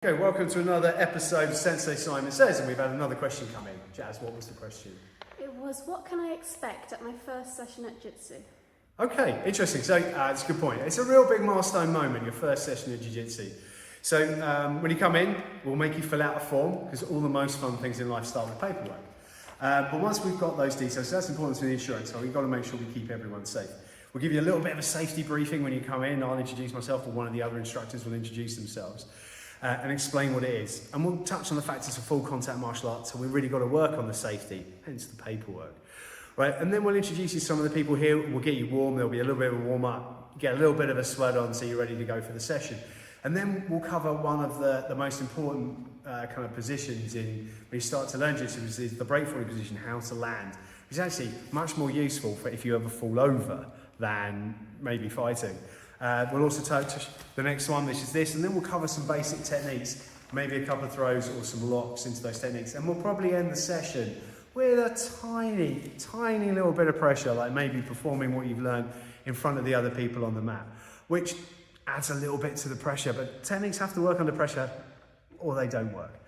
Okay, welcome to another episode of Sensei Simon Says, and we've had another question come in. Jazz, what was the question? It was, what can I expect at my first session at Jitsu? Okay, interesting. So, it's a good point. It's a real big milestone moment, your first session of Jiu-Jitsu. So, when you come in, we'll make you fill out a form, because all the most fun things in life start with paperwork. But once we've got those details, so that's important to the insurance, so we've got to make sure we keep everyone safe. We'll give you a little bit of a safety briefing when you come in. I'll introduce myself, or one of the other instructors will introduce themselves. And explain what it is. And we'll touch on the fact it's a full contact martial arts, so we've really got to work on the safety, hence the paperwork. Right, and then we'll introduce you to some of the people here. We'll get you warm, there'll be a little bit of a warm up, get a little bit of a sweat on so you're ready to go for the session. And then we'll cover one of the most important kind of positions in when you start to learn Jiu-Jitsu, which is the breakthrough position, how to land. It's actually much more useful for if you ever fall over than maybe fighting. We'll also touch the next one, which is this, and then we'll cover some basic techniques, maybe a couple of throws or some locks into those techniques, and we'll probably end the session with a tiny little bit of pressure, like maybe performing what you've learned in front of the other people on the mat, which adds a little bit to the pressure, but techniques have to work under pressure or they don't work.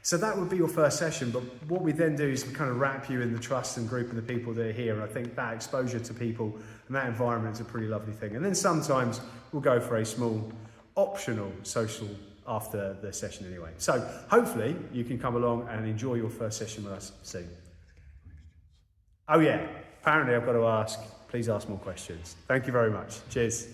So that would be your first session, but what we then do is we kind of wrap you in the trust and group of the people that are here, and I think that exposure to people and that environment is a pretty lovely thing. And then sometimes we'll go for a small optional social after the session anyway. So hopefully you can come along and enjoy your first session with us soon. Oh yeah, apparently I've got to ask, please ask more questions. Thank you very much. Cheers.